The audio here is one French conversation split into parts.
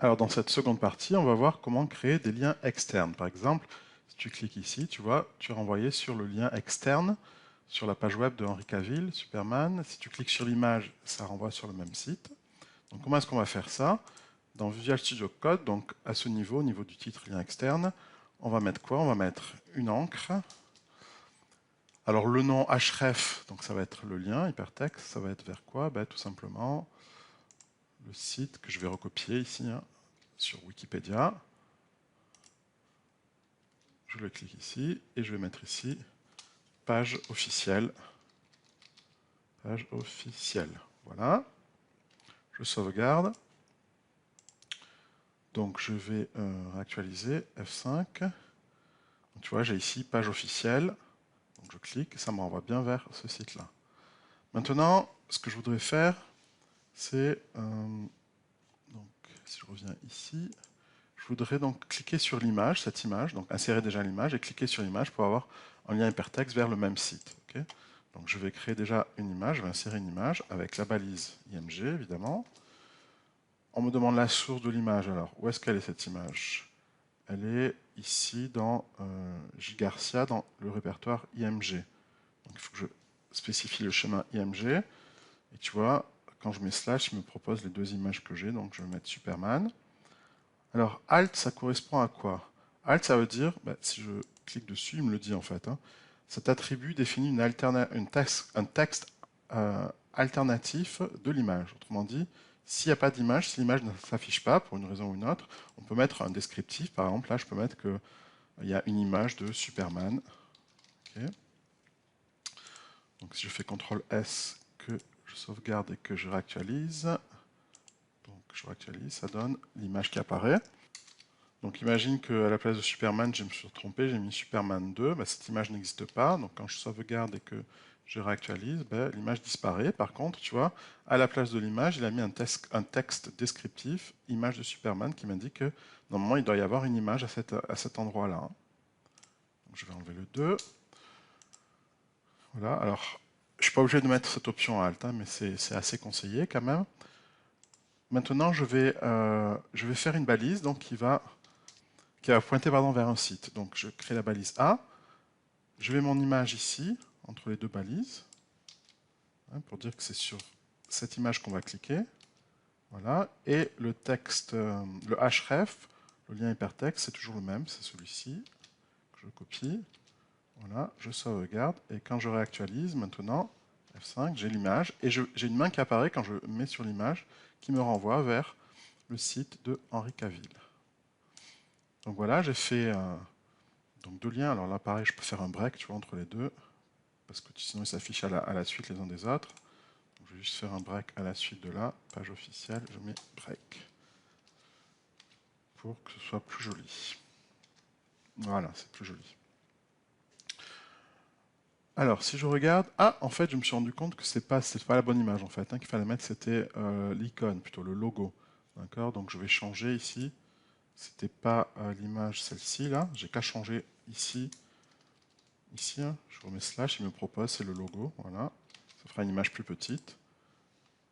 Alors dans cette seconde partie, on va voir comment créer des liens externes. Par exemple, si tu cliques ici, tu vois, tu es renvoyé sur le lien externe sur la page web de Henri Cavill, Superman. Si tu cliques sur l'image, ça renvoie sur le même site. Donc comment est-ce qu'on va faire ça? Dans Visual Studio Code, donc à ce niveau, au niveau du titre lien externe, on va mettre quoi? On va mettre une encre. Alors le nom href, donc ça va être le lien hypertexte, ça va être vers quoi? Ben, tout simplement le site que je vais recopier ici hein, sur Wikipédia. Je le clique ici et je vais mettre ici page officielle. Page officielle. Voilà. Je sauvegarde. Donc je vais réactualiser F5. Donc, tu vois, j'ai ici page officielle. Donc je clique et ça me renvoie bien vers ce site-là. Maintenant, ce que je voudrais faire, c'est donc si je reviens ici, je voudrais donc cliquer sur l'image, cette image, donc insérer déjà l'image et cliquer sur l'image pour avoir un lien hypertexte vers le même site. Okay, donc je vais créer déjà une image, je vais insérer une image avec la balise IMG évidemment. On me demande la source de l'image. Alors, où est-ce qu'elle est cette image? Elle est ici dans Gigarcia, dans le répertoire IMG. Donc il faut que je spécifie le chemin IMG. Et tu vois, quand je mets slash, il me propose les deux images que j'ai. Donc je vais mettre Superman. Alors, Alt, ça correspond à quoi? Alt, ça veut dire, bah, si je clique dessus, il me le dit en fait. Hein, cet attribut définit un texte alternatif de l'image. Autrement dit, s'il n'y a pas d'image, si l'image ne s'affiche pas pour une raison ou une autre, on peut mettre un descriptif. Par exemple, là, je peux mettre qu'il y a une image de Superman. Okay. Donc, si je fais CTRL S, que je sauvegarde et que je réactualise, donc je réactualise, ça donne l'image qui apparaît. Donc imagine qu'à la place de Superman, je me suis trompé, j'ai mis Superman 2, bah, cette image n'existe pas, donc quand je sauvegarde et que je réactualise, bah, l'image disparaît. Par contre, tu vois, à la place de l'image, il a mis un texte descriptif, image de Superman, qui m'indique que normalement il doit y avoir une image à cet endroit-là. Donc je vais enlever le 2. Voilà, alors je ne suis pas obligé de mettre cette option Alt, hein, mais c'est assez conseillé quand même. Maintenant, je vais faire une balise donc, qui va pointer vers un site. Donc je crée la balise A, je mets mon image ici, entre les deux balises, hein, pour dire que c'est sur cette image qu'on va cliquer. Voilà, et le texte, le href, le lien hypertexte, c'est toujours le même, c'est celui-ci, que je copie. Voilà, je sauvegarde, et quand je réactualise maintenant, F5, j'ai l'image, et j'ai une main qui apparaît quand je mets sur l'image, qui me renvoie vers le site de Henri Cavill. Donc voilà, j'ai fait donc deux liens. Alors là, pareil, je peux faire un break, tu vois, entre les deux, parce que sinon ils s'affichent à la suite les uns des autres. Donc, je vais juste faire un break à la suite de la page officielle. Je mets break pour que ce soit plus joli. Voilà, c'est plus joli. Alors, si je regarde, en fait, je me suis rendu compte que c'est pas la bonne image en fait. Hein, qu'il fallait mettre, c'était l'icône, plutôt le logo. D'accord. Donc, je vais changer ici. C'était pas l'image celle-ci là. J'ai qu'à changer ici. Ici, hein, je remets slash. Il me propose, c'est le logo. Voilà. Ça fera une image plus petite.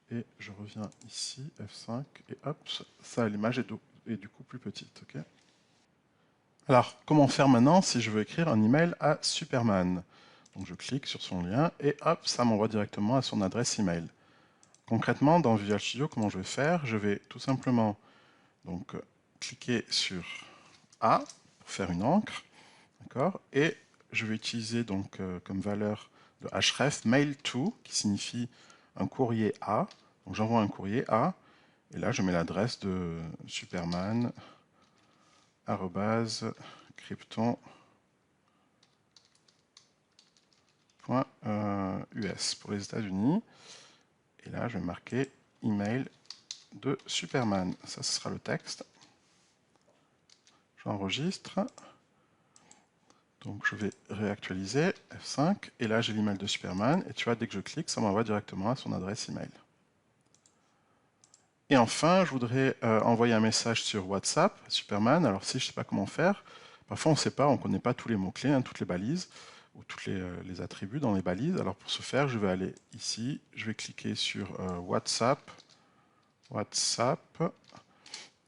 Et je reviens ici, F5, et hop, ça, l'image est du coup plus petite. Okay. Alors, comment faire maintenant si je veux écrire un email à Superman? Donc je clique sur son lien et hop, ça m'envoie directement à son adresse email. Concrètement, dans Visual Studio, comment je vais faire? Je vais tout simplement donc, cliquer sur A pour faire une encre, d'accord? Et je vais utiliser donc comme valeur le href mail to, qui signifie un courrier à. Donc j'envoie un courrier à, et là je mets l'adresse de Superman @krypton.us pour les États-Unis. Et là je vais marquer email de Superman. Ça, ce sera le texte. J'enregistre. Donc je vais réactualiser F5 et là j'ai l'email de Superman et tu vois dès que je clique ça m'envoie directement à son adresse email. Et enfin je voudrais envoyer un message sur WhatsApp Superman. Alors si je ne sais pas comment faire, parfois on ne sait pas, on ne connaît pas tous les mots-clés, hein, toutes les balises ou tous les attributs dans les balises. Alors pour ce faire je vais aller ici, je vais cliquer sur WhatsApp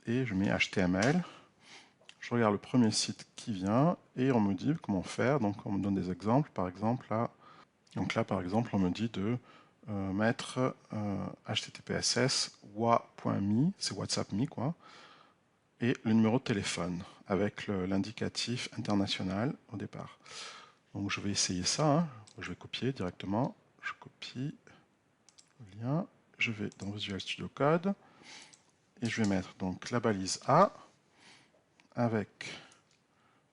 et je mets HTML. Je regarde le premier site qui vient et on me dit comment faire. Donc on me donne des exemples. Par exemple là, donc là par exemple on me dit de mettre https wa.me, c'est WhatsApp me quoi, et le numéro de téléphone avec l'indicatif international au départ. Donc je vais essayer ça. Hein. Je vais copier directement. Je copie le lien. Je vais dans Visual Studio Code et je vais mettre donc la balise A avec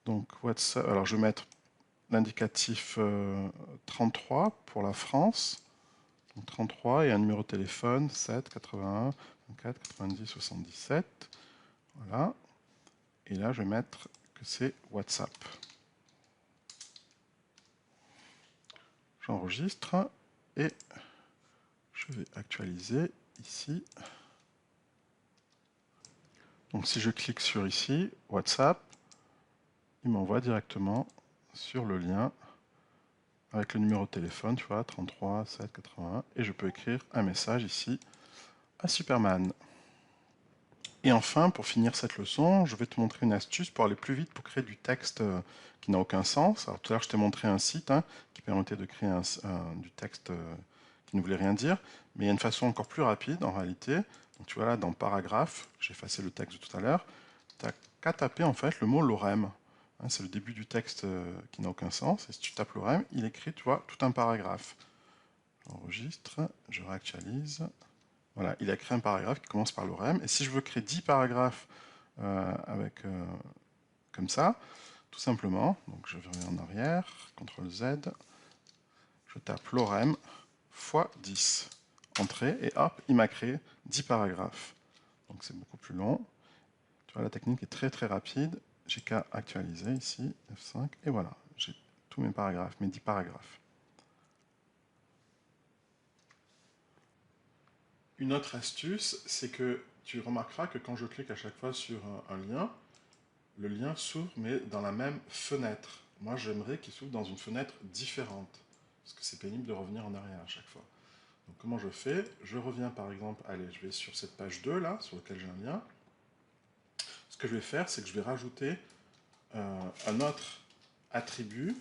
donc WhatsApp. Alors je vais mettre l'indicatif 33 pour la France. Donc 33 et un numéro de téléphone 7 81 24 90 77. Voilà. Et là je vais mettre que c'est WhatsApp. J'enregistre et je vais actualiser ici. Donc si je clique sur ici, WhatsApp, il m'envoie directement sur le lien avec le numéro de téléphone, tu vois, 33 7 81, et je peux écrire un message ici à Superman. Et enfin, pour finir cette leçon, je vais te montrer une astuce pour aller plus vite pour créer du texte qui n'a aucun sens. Alors tout à l'heure, je t'ai montré un site qui permettait de créer du texte qui ne voulait rien dire, mais il y a une façon encore plus rapide en réalité. Donc tu vois là, dans paragraphe, j'ai effacé le texte de tout à l'heure, tu n'as qu'à taper en fait le mot lorem. C'est le début du texte qui n'a aucun sens, et si tu tapes lorem, il écrit, tu vois, tout un paragraphe. J'enregistre, je réactualise. Voilà, il a créé un paragraphe qui commence par lorem. Et si je veux créer 10 paragraphes comme ça, tout simplement, donc je reviens en arrière, CTRL Z, je tape lorem fois 10, entrée, et hop, il m'a créé 10 paragraphes. Donc c'est beaucoup plus long. Tu vois, la technique est très très rapide. J'ai qu'à actualiser ici, F5, et voilà, j'ai tous mes paragraphes, mes 10 paragraphes. Une autre astuce, c'est que tu remarqueras que quand je clique à chaque fois sur un lien, le lien s'ouvre mais dans la même fenêtre. Moi j'aimerais qu'il s'ouvre dans une fenêtre différente, parce que c'est pénible de revenir en arrière à chaque fois. Donc comment je fais? Je reviens par exemple, allez, je vais sur cette page 2 là, sur laquelle j'ai un lien. Ce que je vais faire, c'est que je vais rajouter un autre attribut.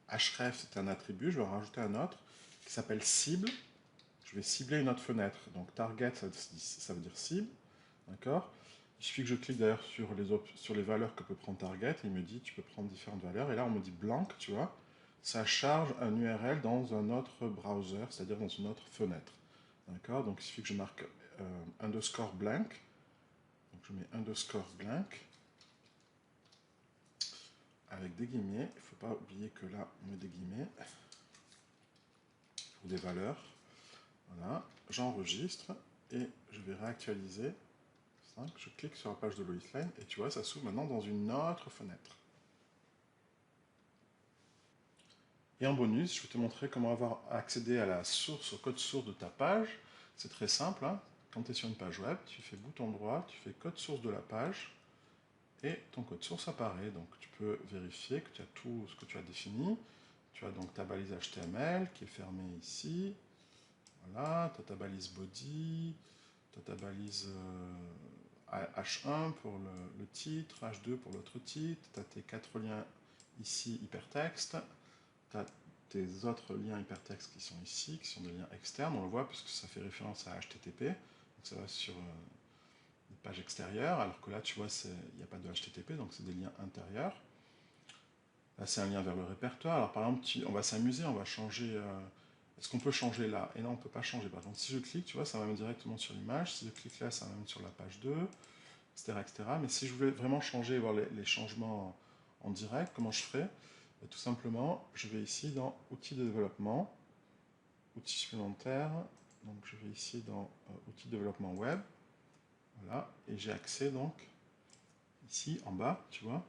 href c'est un attribut, je vais en rajouter un autre qui s'appelle cible. Je vais cibler une autre fenêtre. Donc target, ça veut dire cible. D'accord? Il suffit que je clique d'ailleurs sur les valeurs que peut prendre target. Et il me dit, tu peux prendre différentes valeurs. Et là, on me dit blank, tu vois. Ça charge un URL dans un autre browser, c'est-à-dire dans une autre fenêtre. D'accord? Donc il suffit que je marque underscore blank. Donc je mets underscore blank. Avec des guillemets. Il ne faut pas oublier que là, on met des guillemets. Pour des valeurs. Voilà, j'enregistre et je vais réactualiser. Je clique sur la page de Lois Lane et tu vois, ça s'ouvre maintenant dans une autre fenêtre. Et en bonus, je vais te montrer comment avoir accédé à la source, au code source de ta page. C'est très simple. Hein. Quand tu es sur une page web, tu fais bouton droit, tu fais code source de la page et ton code source apparaît. Donc tu peux vérifier que tu as tout ce que tu as défini. Tu as donc ta balise HTML qui est fermée ici. Voilà, tu as ta balise body, tu as ta balise H1 pour le titre, H2 pour l'autre titre, tu as tes 4 liens ici hypertexte, tu as tes autres liens hypertexte qui sont ici, qui sont des liens externes, on le voit parce que ça fait référence à HTTP, donc ça va sur une page extérieure, alors que là tu vois il n'y a pas de HTTP, donc c'est des liens intérieurs. Là c'est un lien vers le répertoire, alors par exemple on va s'amuser, on va changer... Est-ce qu'on peut changer là? Et non, on ne peut pas changer. Par contre, si je clique, tu vois, ça va me directement sur l'image. Si je clique là, ça va me sur la page 2, etc., etc. Mais si je voulais vraiment changer, voir les changements en direct, comment je ferais? Tout simplement, je vais ici dans Outils de développement, Outils supplémentaires. Donc je vais ici dans Outils de développement web. Voilà. Et j'ai accès donc ici en bas, tu vois,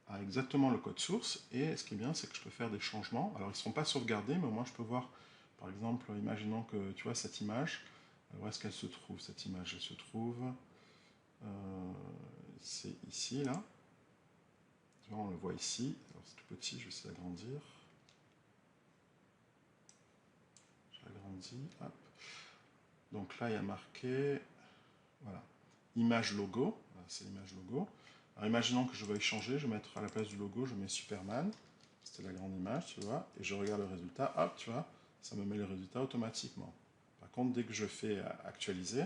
à exactement le code source. Et ce qui est bien, c'est que je peux faire des changements. Alors ils ne seront pas sauvegardés, mais au moins je peux voir. Par exemple, imaginons que tu vois cette image, où est-ce qu'elle se trouve cette image? Elle se trouve, c'est ici, là. Tu vois, on le voit ici. Alors c'est tout petit, je vais essayer d'agrandir. J'agrandis, hop. Donc là, il y a marqué, voilà, image logo, c'est l'image logo. Alors imaginons que je veuille changer, je vais mettre à la place du logo, je mets Superman, c'était la grande image, tu vois, et je regarde le résultat, hop, tu vois, ça me met le résultat automatiquement. Par contre, dès que je fais actualiser,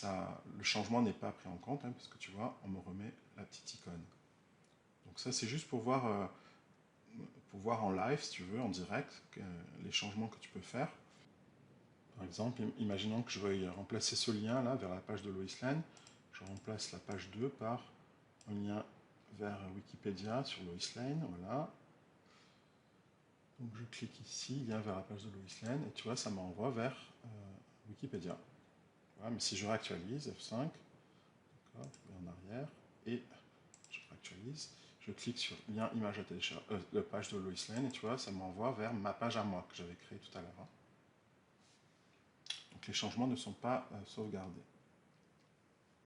le changement n'est pas pris en compte, hein, parce que tu vois, on me remet la petite icône. Donc ça, c'est juste pour voir en live, si tu veux, en direct, les changements que tu peux faire. Par exemple, imaginons que je veuille remplacer ce lien là vers la page de Lois Lane. Je remplace la page 2 par un lien vers Wikipédia sur Lois Lane, voilà. Donc je clique ici, lien vers la page de Lois Lane, et tu vois, ça m'envoie vers Wikipédia. Voilà, mais si je réactualise, F5, je vais en arrière, et je réactualise, je clique sur lien image à télécharger, la page de Lois Lane, et tu vois, ça m'envoie vers ma page à moi, que j'avais créée tout à l'heure. Donc les changements ne sont pas sauvegardés.